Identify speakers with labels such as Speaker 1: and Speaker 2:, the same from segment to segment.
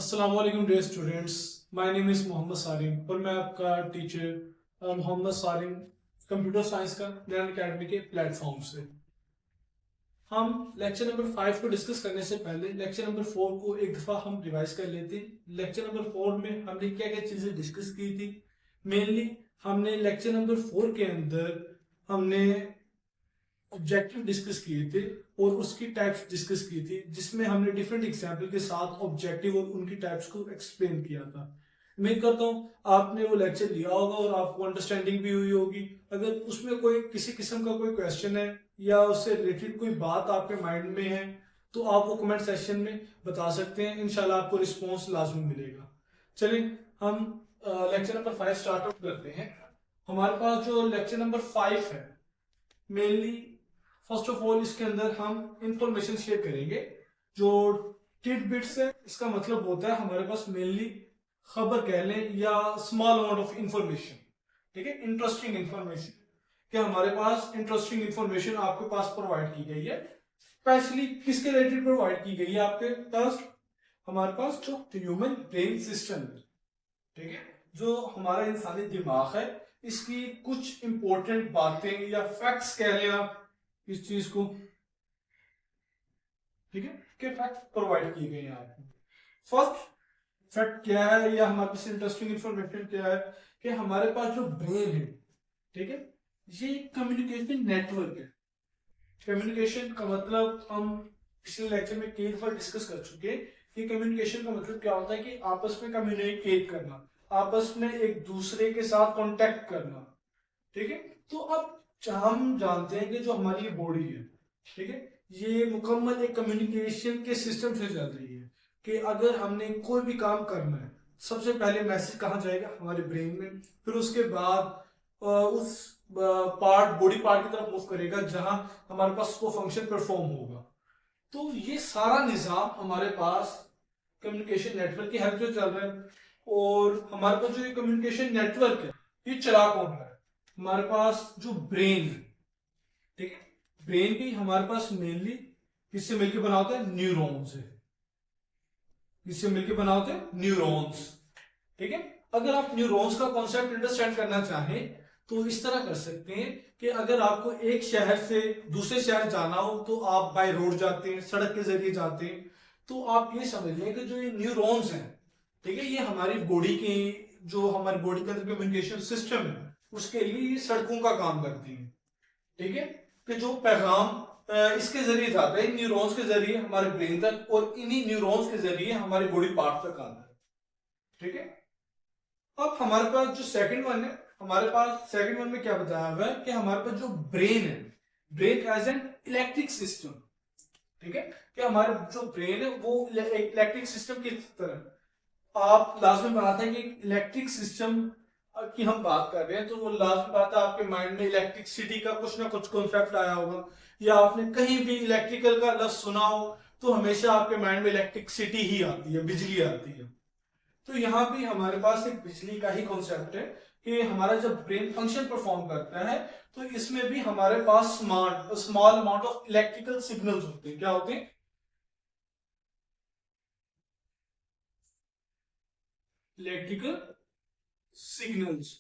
Speaker 1: अस्सलाम वालेकुम dear students, my name is Mohammad Sarim और मैं आपका teacher Mohammad Sarim computer science का नैन अकेडमी के प्लेटफॉर्म से। हम लेक्चर नंबर 5 को डिस्कस करने से पहले लेक्चर नंबर 4 को एक दफ़ा हम रिवाइज कर लेते हैं। लेक्चर नंबर 4 में हमने क्या क्या चीज़ें डिस्कस की थी। मेनली हमने लेक्चर नंबर 4 के अंदर हमने ऑब्जेक्टिव डिस्कस किए थे और उसकी टाइप्स डिस्कस की थी, जिसमें हमने डिफरेंट एग्जाम्पल के साथ ऑब्जेक्टिव और उनकी टाइप्स को एक्सप्लेन किया था। उम्मीद करता हूँ आपने वो लेक्चर लिया होगा और आपको अंडरस्टैंडिंग भी हुई होगी। अगर उसमें कोई किसी किस्म का कोई क्वेश्चन है या उससे रिलेटेड कोई बात आपके माइंड में है तो आप वो कमेंट सेक्शन में बता सकते हैं। इंशाल्लाह आपको रिस्पॉन्स लाजमी मिलेगा। चलिए हम लेक्चर नंबर 5 स्टार्ट आउट करते हैं। हमारे पास जो लेक्चर नंबर 5 है, मेनली फर्स्ट ऑफ ऑल इसके अंदर हम इंफॉर्मेशन शेयर करेंगे। जो टिड बिट्स है, इसका मतलब होता है हमारे पास मेनली खबर कह लें या स्मॉल अमाउंट ऑफ इंफॉर्मेशन। ठीक है, इंटरेस्टिंग इंफॉर्मेशन कि हमारे पास इंटरेस्टिंग इंफॉर्मेशन आपके पास प्रोवाइड की गई है। स्पेशली किसके रिलेटेड प्रोवाइड की गई है आपके पास? हमारे पास जो ह्यूमन ब्रेन सिस्टम है, ठीक है, जो हमारा इंसानी दिमाग है, इसकी कुछ इंपॉर्टेंट बातें या फैक्ट्स कह लें आप इस चीज को। ठीक है, के फैक्ट प्रोवाइड किए गए हैं आपको। फर्स्ट फैक्ट क्या है या हमारे पास इंटरेस्टिंग इंफॉर्मेशन क्या है कि हमारे पास जो ब्रेन है, ठीक है, ये कम्युनिकेशन नेटवर्क है। कम्युनिकेशन का मतलब हम पिछले लेक्चर में कई दफा डिस्कस कर चुके हैं कि कम्युनिकेशन का मतलब क्या होता है कि आपस में कम्युनिकेट करना, आपस में एक दूसरे के साथ कांटेक्ट करना। ठीक है, तो अब हम जानते हैं कि जो हमारी बॉडी है, ठीक है, ये मुकम्मल एक कम्युनिकेशन के सिस्टम से चल रही है कि अगर हमने कोई भी काम करना है, सबसे पहले मैसेज कहाँ जाएगा? हमारे ब्रेन में। फिर उसके बाद उस पार्ट बॉडी पार्ट की तरफ मूव करेगा जहां हमारे पास वो फंक्शन परफॉर्म होगा। तो ये सारा निजाम हमारे पास कम्युनिकेशन नेटवर्क की हेल्प से चल रहा है। और हमारे पास जो ये कम्युनिकेशन नेटवर्क है, ये चला कौन रहा है? हमारे पास जो ब्रेन है, ठीक है, ब्रेन भी हमारे पास मेनली किससे मिलकर बना होता है? न्यूरॉन्स से। किससे मिलकर बना होता है? न्यूरॉन्स। ठीक है, अगर आप न्यूरॉन्स का कॉन्सेप्ट अंडरस्टैंड करना चाहें तो इस तरह कर सकते हैं कि अगर आपको एक शहर से दूसरे शहर जाना हो तो आप बाय रोड जाते हैं, सड़क के जरिए जाते हैं। तो आप ये समझ लें कि जो ये न्यूरॉन्स हैं, ठीक है, ये हमारी बॉडी की, जो हमारी बॉडी के अंदर कम्युनिकेशन सिस्टम है, उसके लिए ये सड़कों का काम करती है। ठीक है, कि जो पैगाम इसके जरिए जाता है, न्यूरॉन्स के जरिए हमारे ब्रेन तक, और इन्हीं न्यूरॉन्स के जरिए हमारी बॉडी पार्ट तक आता है। ठीक है, अब हमारे पास जो सेकंड वन है, हमारे पास सेकंड वन में क्या बताया हुआ है कि हमारे पास जो ब्रेन है, brain as an electric system. ठीक है, कि हमारे जो ब्रेन है वो एक इलेक्ट्रिक सिस्टम की तरह। आप लास्ट में बात है कि इलेक्ट्रिक सिस्टम की हम बात कर रहे हैं तो वो लास्ट बात है आपके माइंड में इलेक्ट्रिसिटी का कुछ ना कुछ कॉन्सेप्ट आया होगा, या आपने कहीं भी इलेक्ट्रिकल का लफ्ज सुना हो तो हमेशा आपके माइंड में इलेक्ट्रिसिटी ही आती है, बिजली आती है। तो यहाँ भी हमारे पास एक बिजली का ही कॉन्सेप्ट है कि हमारा जब ब्रेन फंक्शन परफॉर्म करता है तो इसमें भी हमारे पास small amount of electrical signals होते हैं। क्या होते हैं? Electrical signals.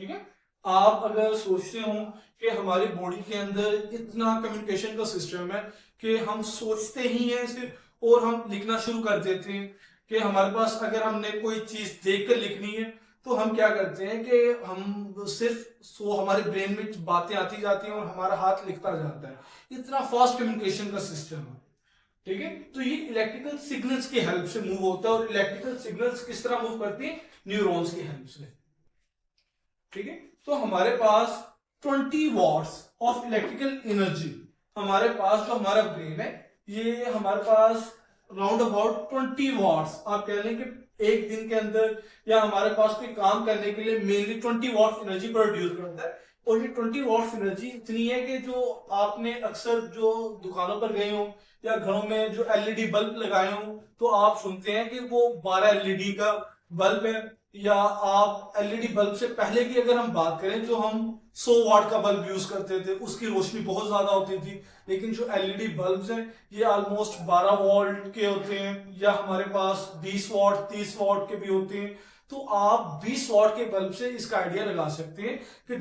Speaker 1: ठीक है, आप अगर सोचते हो कि हमारी बॉडी के अंदर इतना कम्युनिकेशन का सिस्टम है कि हम सोचते ही हैं सिर्फ और हम लिखना शुरू कर देते हैं, कि हमारे पास अगर हमने कोई चीज देखकर लिखनी है तो हम क्या करते हैं कि हम सिर्फ हमारे ब्रेन में बातें आती जाती हैं और हमारा हाथ लिखता जाता है। इतना फास्ट कम्युनिकेशन का सिस्टम है। ठीक है, तो ये इलेक्ट्रिकल सिग्नल्स की हेल्प से मूव होता है। और इलेक्ट्रिकल सिग्नल्स किस तरह मूव करती है? न्यूरॉन्स की हेल्प से। ठीक है, तो हमारे पास 20 वॉट्स ऑफ इलेक्ट्रिकल एनर्जी, हमारे पास जो हमारा ब्रेन है, ये हमारे पास राउंड अबाउट 20 वॉट्स, आप कह लें कि एक दिन के अंदर या हमारे पास कोई काम करने के लिए मेनली 20 वॉट्स एनर्जी प्रोड्यूस करता है। और ये 20 वॉट्स एनर्जी इतनी है कि जो आपने अक्सर जो दुकानों पर गए हो या घरों में जो एलईडी बल्ब लगाए हो तो आप सुनते हैं कि वो 12 एलईडी का बल्ब है या आप एलईडी बल्ब से पहले की अगर हम बात करें, जो हम 100 वाट का बल्ब यूज करते थे, उसकी रोशनी बहुत ज्यादा होती थी। लेकिन जो एलईडी बल्ब्स हैं ये ऑलमोस्ट 12 वोल्ट के होते हैं, या हमारे पास 20 वॉट 30 वॉट के भी होते हैं। तो आप 20 वॉट के बल्ब से इसका आइडिया लगा सकते हैं कि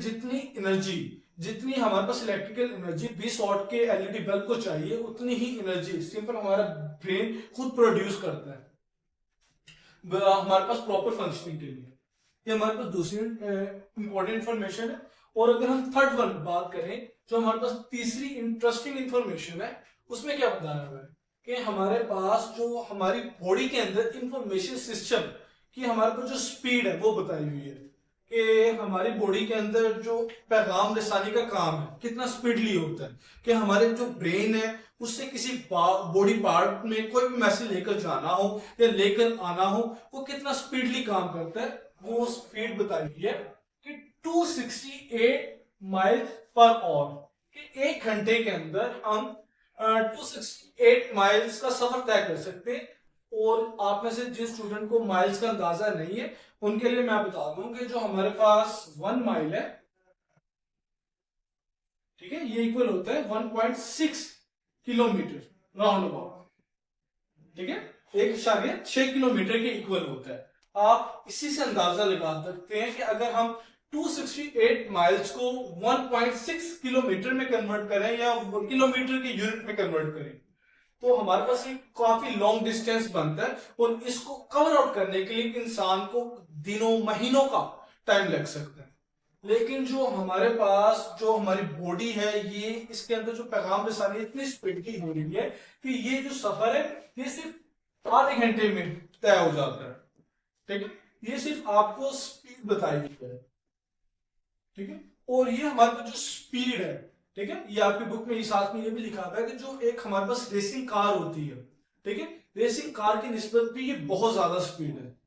Speaker 1: जितनी हमारे पास इलेक्ट्रिकल एनर्जी 20 वॉट के एलईडी बल्ब को चाहिए, उतनी ही एनर्जी सिंपल हमारा ब्रेन खुद प्रोड्यूस करता है हमारे पास प्रॉपर फंक्शनिंग के लिए। ये हमारे पास दूसरी इंपॉर्टेंट इंफॉर्मेशन है। और अगर हम थर्ड वन बात करें, जो हमारे पास तीसरी इंटरेस्टिंग इंफॉर्मेशन है, उसमें क्या बताया हुआ है कि हमारे पास जो हमारी बॉडी के अंदर इंफॉर्मेशन सिस्टम की हमारे पास जो स्पीड है वो बताई हुई है कि हमारी बॉडी के अंदर जो पैगाम रिसानी का काम है कितना स्पीडली होता है, कि हमारे जो ब्रेन है उससे किसी बॉडी पार्ट में कोई भी मैसेज लेकर जाना हो या लेकर आना हो, वो कितना स्पीडली काम करता है। वो स्पीड बताई हुई है कि 268 माइल्स पर आवर, कि एक घंटे के अंदर हम 268 माइल्स का सफर तय कर सकते हैं। और आप में से जिस स्टूडेंट को माइल्स का अंदाजा नहीं है, उनके लिए मैं बता दूं कि जो हमारे पास 1 माइल है, ठीक है, ये इक्वल होता है 1.6 किलोमीटर राउंड अबाउट, ठीक है, 1.6 किलोमीटर के इक्वल होता है। आप इसी से अंदाजा लगा सकते हैं कि अगर हम 268 माइल्स को 1.6 किलोमीटर में कन्वर्ट करें या किलोमीटर के यूनिट में कन्वर्ट करें, तो हमारे पास एक काफी लॉन्ग डिस्टेंस बनता है। और इसको कवर आउट करने के लिए इंसान को दिनों महीनों का टाइम लग सकता है। लेकिन जो हमारे पास जो हमारी बॉडी है, ये इसके अंदर जो पैगाम रिसानी इतनी स्पीड की हो रही है कि ये जो सफर है ये सिर्फ आधे घंटे में तय हो जाता है, ठीक है। ये सिर्फ आपको स्पीड बताई गई है, ठीक है। और ये हमारे पास जो स्पीड है, ठीक है, ये आपकी बुक में साथ में ये भी लिखा हुआ है कि जो एक हमारे पास रेसिंग कार होती है, ठीक है, रेसिंग कार की निस्बत भी ये बहुत ज्यादा स्पीड है।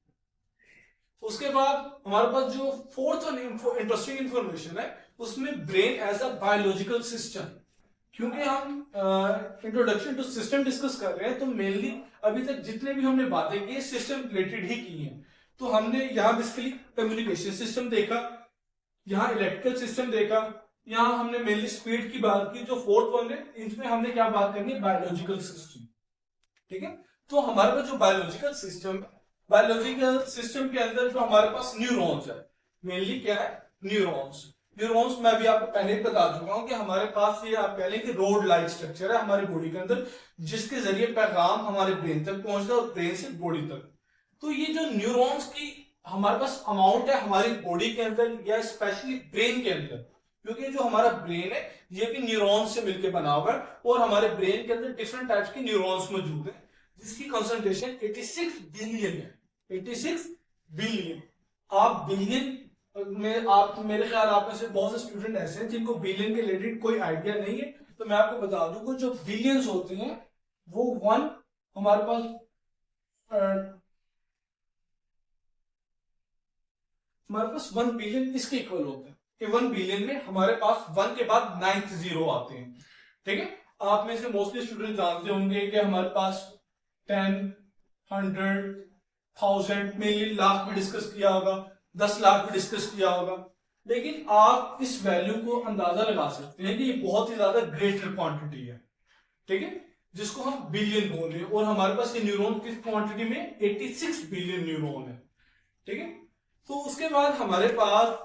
Speaker 1: उसके बाद हमारे पास जो फोर्थ और इंटरेस्टिंग इंफॉर्मेशन है, उसमें brain as a biological system. क्योंकि हम इंट्रोडक्शन टू सिस्टम डिस्कस कर रहे हैं, तो मेनली अभी तक जितने भी हमने बातें की सिस्टम रिलेटेड ही की हैं। तो हमने यहाँ बेसिकली कम्युनिकेशन सिस्टम देखा, यहाँ इलेक्ट्रिकल सिस्टम देखा, यहाँ हमने मेनली स्पीड की बात की। जो फोर्थ वन है, इसमें हमने क्या बात करनी है, बायोलॉजिकल सिस्टम, ठीक है। तो हमारे पास जो बायोलॉजिकल सिस्टम के अंदर जो हमारे पास न्यूरॉन्स है, मेनली क्या है, न्यूरॉन्स मैं भी आपको पहले ही बता चुका हूं कि हमारे पास ये आप कह लें कि रोड लाइक स्ट्रक्चर है हमारी बॉडी के अंदर, जिसके जरिए पैगाम हमारे ब्रेन तक पहुंचता है और ब्रेन से बॉडी तक। तो ये जो न्यूरॉन्स की हमारे पास अमाउंट है हमारी बॉडी के अंदर या स्पेशली ब्रेन के अंदर, क्योंकि जो हमारा ब्रेन है ये भी न्यूरॉन्स से मिलकर बना हुआ है, और हमारे ब्रेन के अंदर डिफरेंट टाइप्स के न्यूरॉन्स मौजूद है, जिसकी कंसंट्रेशन 86 बिलियन है। 86 बिलियन। आप बिलियन में, आप मेरे ख्याल आप में से बहुत से स्टूडेंट ऐसे हैं जिनको बिलियन के रिलेटेड कोई आइडिया नहीं है, तो मैं आपको बता दूं कि जो बिलियंस होते हैं वो वन हमारे पास हमारे पास 1 बिलियन इसके इक्वल होता है, कि 1 बिलियन में हमारे पास 1 के बाद 9th जीरो आते हैं, ठीक है। आप में से मोस्टली स्टूडेंट जानते होंगे कि हमारे पास 10, 100, 1000 में लाख भी डिस्कस किया होगा, 10 लाख भी डिस्कस किया होगा। लेकिन आप इस वैल्यू को अंदाजा लगा सकते हैं कि ये बहुत ही ज्यादा ग्रेटर क्वांटिटी है, ठीक है, जिसको हम बिलियन बोल रहे हैं। और हमारे पास ये न्यूरॉन किस क्वांटिटी में, 86 बिलियन न्यूरॉन है, ठीक है। तो उसके बाद हमारे पास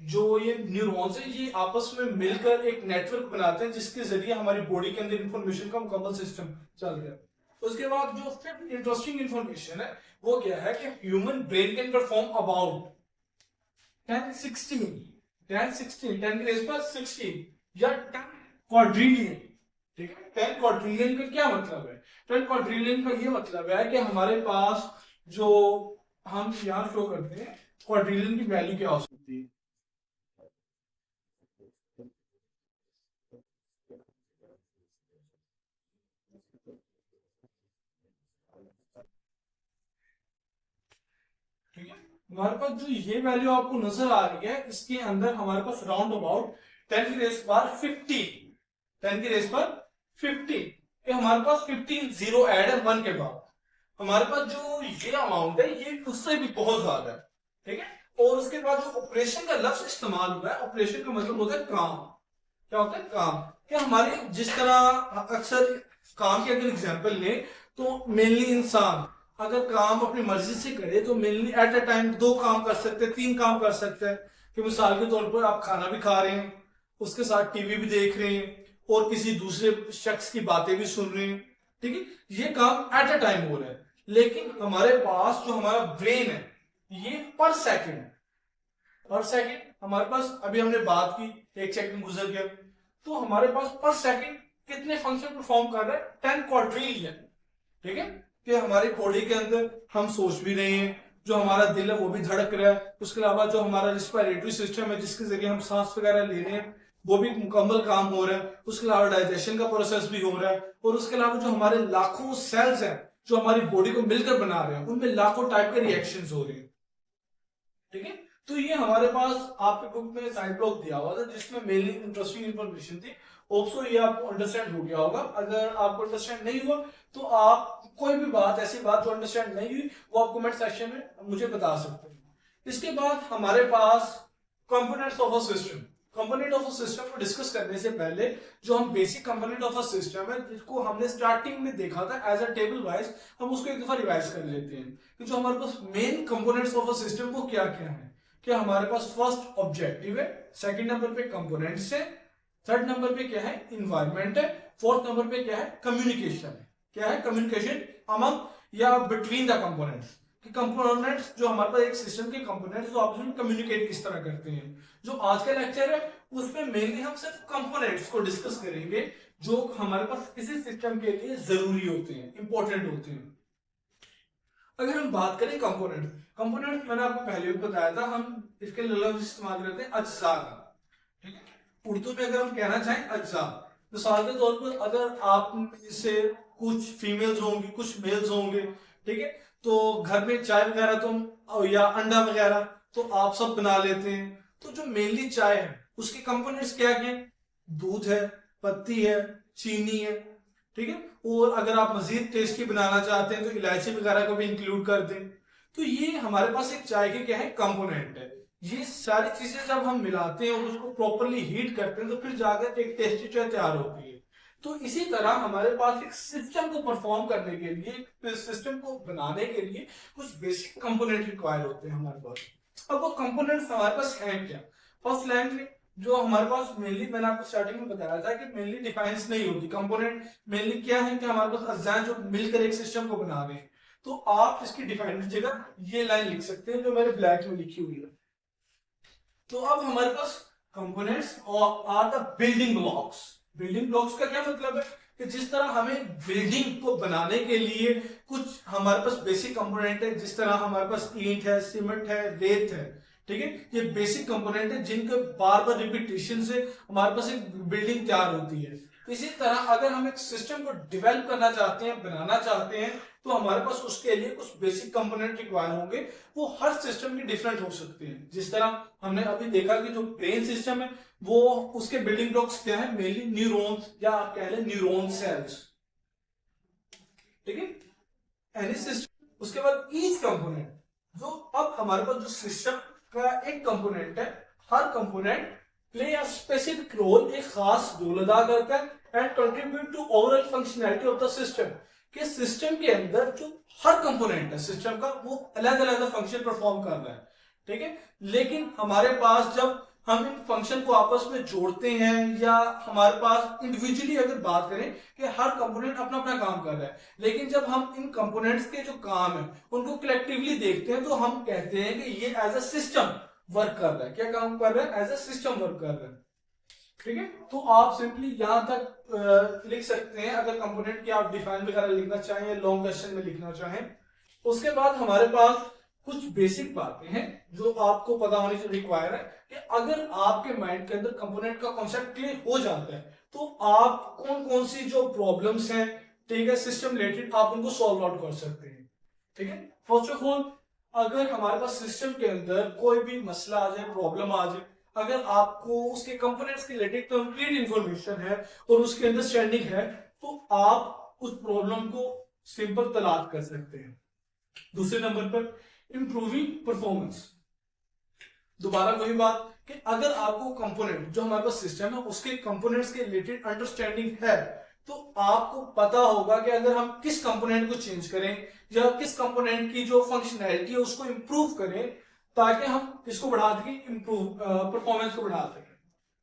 Speaker 1: जो ये न्यूरॉन्स है ये आपस में मिलकर एक नेटवर्क बनाते हैं, जिसके जरिए हमारी बॉडी के अंदर इंफॉर्मेशन का मुकम्मल सिस्टम चल रहा है। उसके बाद जो फिफ्थ इंटरेस्टिंग इंफॉर्मेशन है वो क्या है कि human brain can perform about 10 की रेस पर 16 या 10 क्वाड्रिलियन, ठीक है। 10 क्वाड्रिलियन का क्या मतलब है, 10 क्वाड्रिलियन का ये मतलब है कि हमारे पास जो हम यहाँ शो करते हैं क्वाड्रिलियन की वैल्यू क्या हो सकती है। ठीक है, हमारे पास जो ये वैल्यू आपको नजर आ रही है, इसके अंदर हमारे पास राउंड अबाउट 10 की रेस पर 50, 10 की रेस पर 50, हमारे पास 15 जीरो ऐड है 1 के बाद। हमारे पास जो ये अमाउंट है ये उससे भी बहुत ज्यादा है, ठीक है। और उसके बाद जो ऑपरेशन का लफ्ज इस्तेमाल हुआ है, ऑपरेशन का मतलब होता है काम। क्या होता है? काम। क्या हमारे जिस तरह अक्सर काम की अगर एग्जांपल लें तो मेनली इंसान अगर काम अपनी मर्जी से करे तो मेनली एट अ टाइम 2 काम कर सकते हैं, 3 काम कर सकते हैं। कि मिसाल के तौर पर आप खाना भी खा रहे हैं, उसके साथ टीवी भी देख रहे हैं और किसी दूसरे शख्स की बातें भी सुन रहे हैं। ठीक है, ये काम एट अ टाइम हो रहा है। लेकिन हमारे पास जो हमारा ब्रेन है, ये पर सेकंड हमारे पास, अभी हमने बात की 1 सेकंड गुजर गया, तो हमारे पास पर सेकंड कितने फंक्शन परफॉर्म कर रहा है? 10 क्वाड्रिलियन। ठीक है, कि हमारी बॉडी के अंदर हम सोच भी रहे हैं, जो हमारा दिल है वो भी धड़क रहा है, उसके अलावा जो हमारा रिस्पिरेटरी सिस्टम है जिसके जरिए हम सांस वगैरह ले रहे हैं वो भी मुकम्मल काम हो रहा है, उसके अलावा डाइजेशन का प्रोसेस भी हो रहा है, और उसके अलावा जो हमारे लाखों सेल्स हैं जो हमारी बॉडी को मिलकर बना रहे हैं उनमें लाखों टाइप के रिएक्शंस हो रहे हैं। ठीक है, तो ये हमारे पास आपके बुक में साइड ब्लॉक दिया हुआ था जिसमें मेनली इंटरेस्टिंग इंफॉर्मेशन थी। होप्सो ये आपको अंडरस्टैंड हो गया होगा। अगर आपको अंडरस्टैंड नहीं हुआ तो आप कोई भी बात, ऐसी बात जो अंडरस्टैंड नहीं हुई, वो आप कमेंट सेक्शन में मुझे बता सकते हैं। इसके बाद हमारे पास components of a system. Component of a system को डिस्कस करने से पहले जो हम basic component of a system है जिसको हमने स्टार्टिंग में देखा था एज अ टेबल वाइज, हम उसको एक दफा रिवाइज कर लेते हैं कि जो हमारे पास main components of a system वो क्या क्या है। कि हमारे पास फर्स्ट ऑब्जेक्टिव है, सेकंड नंबर पे कंपोनेंट्स है, थर्ड नंबर पे क्या है? इन्वायरमेंट है, फोर्थ नंबर पे क्या है? कम्युनिकेशन है। क्या है? कम्युनिकेशन अमंग या बिटवीन द कंपोनेंट्स। कि कंपोनेंट्स जो हमारे पास एक सिस्टम के कंपोनेंट्स जो आपस में कम्युनिकेट किस तरह करते हैं। जो आज का लेक्चर है उसमें मेनली हम सिर्फ कंपोनेंट्स को डिस्कस करेंगे जो हमारे पास किसी सिस्टम के लिए जरूरी होते हैं, इंपॉर्टेंट होते हैं। अगर हम बात करें कंपोनेंट, कंपोनेंट मैंने आपको पहले भी बताया था, हम इसके लिए लफ्ज इस्तेमाल करते हैं अज्जा का। ठीक है, उर्दू में अगर हम कहना चाहें अज्जा, मिसाल के तौर पर अगर आप में से कुछ फीमेल्स होंगी कुछ मेल्स होंगे, ठीक है, तो घर में चाय वगैरह तो या अंडा वगैरह तो आप सब बना लेते हैं। तो जो मेनली चाय है उसके कंपोनेंट्स क्या क्या हैं? दूध है, पत्ती है, चीनी है। ठीक है, और अगर आप मजीद टेस्टी बनाना चाहते हैं तो इलायची वगैरह को भी इंक्लूड कर दें। तो ये हमारे पास एक चाय के क्या है? कंपोनेंट है। ये सारी चीजें जब हम मिलाते हैं और उसको प्रॉपरली हीट करते हैं तो फिर जाकर एक टेस्टी चाय तैयार होती है। तो इसी तरह हमारे पास एक सिस्टम को परफॉर्म करने के लिए, एक सिस्टम को बनाने के लिए कुछ बेसिक कंपोनेंट रिक्वायर होते हैं हमारे पास। अब वो कंपोनेंट्स हमारे पास हैं क्या? फर्स्ट लाइन जो हमारे पास मेनली, मैंने आपको स्टार्टिंग में बताया था कि मेनली डिफाइंस नहीं होती कंपोनेंट। मेनली क्या है कि हमारे पास अज्जा जो मिलकर एक सिस्टम को बना रहे हैं। तो आप इसकी डिफाइन की जगह ये लाइन लिख सकते हैं जो मैंने ब्लैक में लिखी हुई है। तो अब हमारे पास components are the building blocks. Building blocks का क्या मतलब है कि जिस तरह हमें बिल्डिंग को बनाने के लिए कुछ हमारे पास बेसिक कंपोनेंट है, जिस तरह हमारे पास ईंट है, सीमेंट है, रेत है। ठीक है, ये बेसिक कंपोनेंट है जिनके बार बार रिपीटेशन से हमारे पास एक बिल्डिंग तैयार होती है। इसी तरह अगर हम एक सिस्टम को डेवलप करना चाहते हैं, बनाना चाहते हैं, तो हमारे पास उसके लिए कुछ बेसिक कंपोनेंट रिक्वायर होंगे। वो हर सिस्टम के डिफरेंट हो सकते हैं। जिस तरह हमने अभी देखा कि जो ब्रेन सिस्टम है वो, उसके बिल्डिंग ब्लॉक्स क्या है? मेनली न्यूरॉन्स या आप कह लें न्यूरॉन सेल्स। ठीक है, एनी सिस्टम। उसके बाद ईच कंपोनेंट, जो अब हमारे पास जो सिस्टम का एक कंपोनेंट है, हर component play a specific role, एक खास रोल अदा करता है and contribute to overall functionality of the system. कि सिस्टम के अंदर जो हर कंपोनेंट है सिस्टम का वो अलग अलग फंक्शन परफॉर्म कर रहा है। ठीक है, लेकिन हमारे पास जब हम इन फंक्शन को आपस में जोड़ते हैं या हमारे पास इंडिविजुअली अगर बात करें कि हर कंपोनेंट अपना अपना काम कर रहा है, लेकिन जब हम इन कंपोनेंट्स के जो काम है उनको कलेक्टिवली देखते हैं तो हम कहते हैं कि ये एज अ सिस्टम वर्क कर रहा है। क्या काम कर रहा है? एज अ सिस्टम वर्क कर रहा है। ठीक है, तो आप सिंपली यहां तक लिख सकते हैं अगर कंपोनेंट की आप डिफाइन वगैरह लिखना चाहें या लॉन्ग क्वेश्चन में लिखना चाहें। उसके बाद हमारे पास कुछ बेसिक बातें हैं जो आपको पता होनी रिक्वायर है कि अगर आपके माइंड के अंदर कंपोनेंट का कॉन्सेप्ट क्लियर हो जाता है तो आप कौन कौन सी जो प्रॉब्लम्स हैं, ठीक है, सिस्टम रिलेटेड, आप उनको सॉल्व आउट कर सकते हैं। ठीक है, फर्स्ट ऑफ ऑल अगर हमारे पास सिस्टम के अंदर कोई भी मसला आ जाए, प्रॉब्लम आ जाए, अगर आपको उसके कंपोनेंट्स के रिलेटेड कंप्लीट इंफॉर्मेशन है और उसकी अंडरस्टैंडिंग है तो आप उस प्रॉब्लम को सिंपल तलाश कर सकते हैं। दूसरे नंबर पर इंप्रूविंग परफॉर्मेंस। दोबारा वही बात कि अगर आपको कंपोनेंट जो हमारे पास सिस्टम है उसके कंपोनेंट्स के रिलेटेड अंडरस्टैंडिंग है तो आपको पता होगा कि अगर हम किस कंपोनेंट को चेंज करें या किस कंपोनेंट की जो फंक्शनैलिटी है उसको इंप्रूव करें ताकि हम इसको बढ़ा सकें, इंप्रूव परफॉर्मेंस को बढ़ा सकें।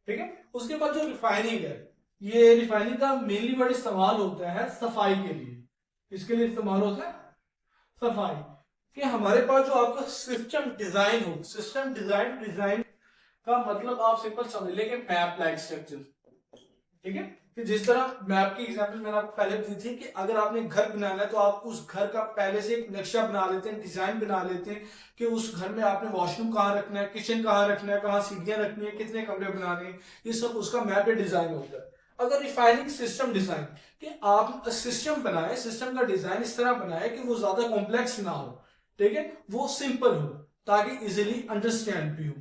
Speaker 1: ठीक है। उसके बाद जो रिफाइनिंग है, ये रिफाइनिंग का मेनली वर्ड इस्तेमाल होता है सफाई के लिए। इसके लिए इस्तेमाल होता है सफाई, कि हमारे पास जो आपका सिस्टम डिजाइन हो, सिस्टम डिजाइन का मतलब आप सिंपल समझ लेंगे मैप लाइक स्ट्रक्चर। ठीक है। कि जिस तरह मैप की एग्जांपल मैंने आपको पहले दी थी कि अगर आपने घर बनाना है तो आप उस घर का पहले से एक नक्शा बना लेते हैं, डिजाइन बना लेते हैं कि उस घर में आपने वॉशरूम कहाँ रखना है, किचन कहाँ रखना है, कहाँ सीढ़ियां रखनी है, कितने कमरे बनाने हैं, ये सब उसका मैप या डिजाइन होता है। अगर रिफाइनिंग सिस्टम डिजाइन कि आप सिस्टम बनाए, सिस्टम का डिजाइन इस तरह बनाए कि वो ज्यादा कॉम्प्लेक्स ना हो, ठीक है, वो सिंपल हो ताकि इजिली अंडरस्टैंड भी हो।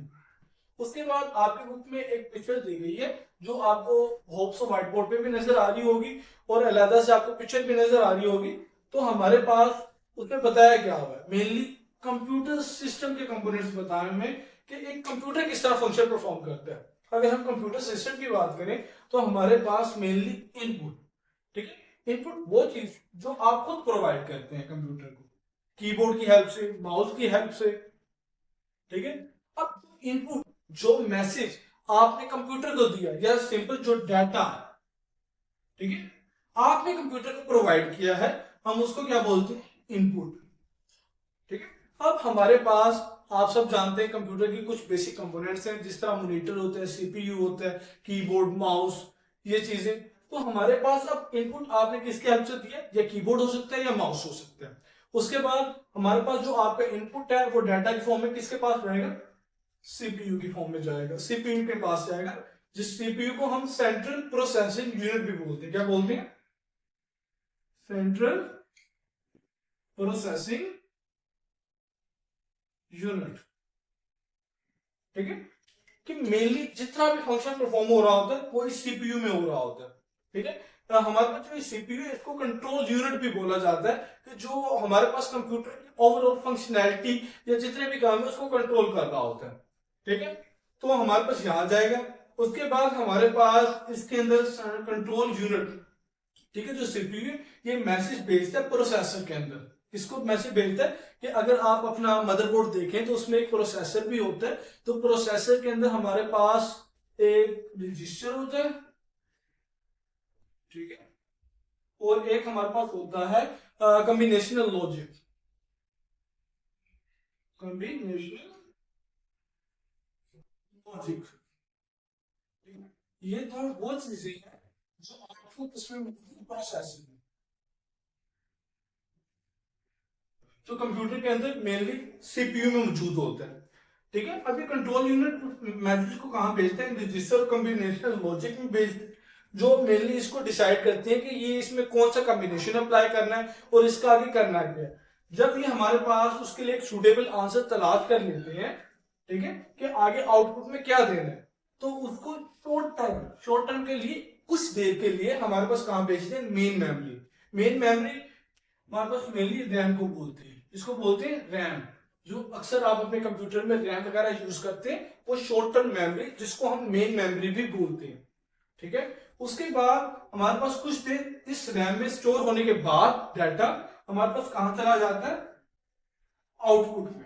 Speaker 1: उसके बाद आपके बुक में एक पिक्चर दी गई है जो आपको होप्स व्हाइट बोर्ड पे भी नजर आ रही होगी और अलहदा से आपको पिक्चर भी नजर आ रही होगी। तो हमारे पास उसमें बताया क्या हुआ है, मेनली कंप्यूटर सिस्टम के कंपोनेंट्स बताए हमें कि एक कंप्यूटर किस तरह फंक्शन परफॉर्म करता है। अगर हम कंप्यूटर सिस्टम की बात करें तो हमारे पास मेनली इनपुट, ठीक है, इनपुट वो चीज जो आप खुद प्रोवाइड करते हैं कंप्यूटर को, कीबोर्ड की हेल्प से, माउस की हेल्प से। ठीक है। अब इनपुट जो मैसेज आपने कंप्यूटर को दिया या सिंपल जो डाटा, ठीक है, आपने कंप्यूटर को प्रोवाइड किया है, हम उसको क्या बोलते हैं, इनपुट। ठीक है। अब हमारे पास आप सब जानते हैं कंप्यूटर की कुछ बेसिक कंपोनेंट्स हैं, जिस तरह मॉनिटर होता है, सीपीयू होता है, कीबोर्ड, माउस, ये चीजें। तो हमारे पास अब इनपुट आपने किसके हेल्प से दिया, या कीबोर्ड हो सकता है या माउस हो सकता है। उसके बाद हमारे पास जो आपका इनपुट है वो डाटा के फॉर्म में किसके पास रहेगा, सीपीयू की फॉर्म में जाएगा, सीपीयू के पास जाएगा, जिस सीपीयू को हम सेंट्रल प्रोसेसिंग यूनिट भी बोलते हैं। क्या बोलते हैं, सेंट्रल प्रोसेसिंग यूनिट। ठीक है। कि मेनली जितना भी फंक्शन परफॉर्म हो रहा होता है वो इस सीपीयू में हो रहा होता है। ठीक है। तो हमारे पास जो सीपीयू है इसको कंट्रोल यूनिट भी बोला जाता है, कि जो हमारे पास कंप्यूटर की ओवरऑल फंक्शनैलिटी या जितने भी काम है उसको कंट्रोल कर रहा होता है। ठीक है। तो हमारे पास यहां जाएगा। उसके बाद हमारे पास इसके अंदर कंट्रोल यूनिट, ठीक है, जो सीपीयू ये मैसेज भेजता है प्रोसेसर के अंदर। इसको मैसेज भेजता है कि अगर आप अपना मदरबोर्ड देखें तो उसमें एक प्रोसेसर भी होता है। तो प्रोसेसर के अंदर हमारे पास एक रजिस्टर होता है, ठीक है, और एक हमारे पास होता है कॉम्बिनेशनल लॉजिक, कॉम्बिनेशनल लॉजिक। ये तो वो चीजें हैं जो आपको इसमें प्रोसेसर में, जो कंप्यूटर के अंदर मेनली सीपीयू में मौजूद होता है। ठीक है। अब ये कंट्रोल यूनिट मैसेज को कहां भेजते हैं, रजिस्टर कॉम्बिनेशनल लॉजिक में भेजते हैं, जो मेनली इसको डिसाइड करते हैं कि ये इसमें कौन सा कॉम्बिनेशन अप्लाई करना है और इसका आगे करना क्या है। जब ये हमारे पास उसके लिए एक सुटेबल आंसर तलाश कर लेते हैं, ठीक है, कि आगे आउटपुट में क्या देना है, तो उसको शॉर्ट टर्म के लिए कुछ देर के लिए हमारे पास कहां भेजते हैं, मेन मेमोरी। मेन मेमोरी हमारे पास मेनली रैम को बोलते हैं, इसको बोलते हैं रैम। जो अक्सर आप अपने कंप्यूटर में रैम वगैरह यूज करते हैं वो शॉर्ट टर्म मेमोरी, जिसको हम मेन मेमोरी भी बोलते हैं। ठीक है। उसके बाद हमारे पास कुछ देर इस रैम में स्टोर होने के बाद डाटा हमारे पास कहां चला जाता है, आउटपुट में।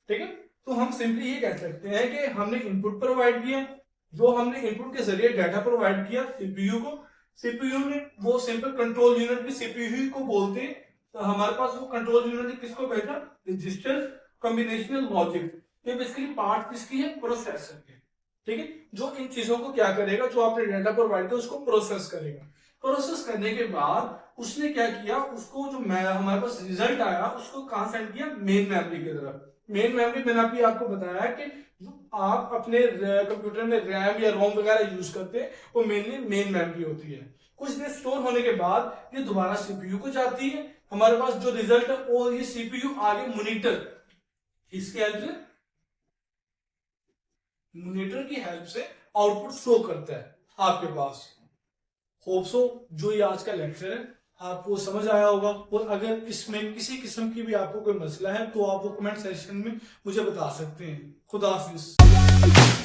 Speaker 1: ठीक है। तो हम सिंपली ये कह सकते हैं कि हमने इनपुट प्रोवाइड किया, जो हमने इनपुट के जरिए डाटा प्रोवाइड किया सीपीयू को, सीपीयू ने वो सिंपल कंट्रोल यूनिट भी सीपीयू को बोलते हैं। तो हमारे पास वो कंट्रोल यूनिट ने किसको भेजा, रजिस्टर कॉम्बिनेशनल लॉजिक। ये बेसिकली पार्ट किसकी है, प्रोसेसर के। ठीक है। जो इन चीजों को क्या करेगा, जो आपने डाटा प्रोवाइड किया उसको प्रोसेस करेगा। प्रोसेस करने के बाद उसने क्या किया, उसको जो हमारे पास रिजल्ट आया उसको कहां सेंड किया, मेन मेमोरी की तरफ। मेन मेमोरी मैंने अभी आपको बताया कि जो आप अपने कंप्यूटर में रैम या रोम वगैरह यूज करते हैं वो मेनली मेन मेमोरी होती है। कुछ देर स्टोर होने के बाद ये दोबारा सीपीयू को जाती है। हमारे पास जो रिजल्ट है वो ये सीपीयू आगे मॉनिटर, इसके हेल्प से, मॉनिटर की हेल्प से आउटपुट शो करता है आपके पास। होप सो जो ये आज का लेक्चर है आपको समझ आया होगा। और अगर इसमें किसी किस्म की भी आपको कोई मसला है तो आप वो कमेंट सेक्शन में मुझे बता सकते हैं। खुदा हाफिज।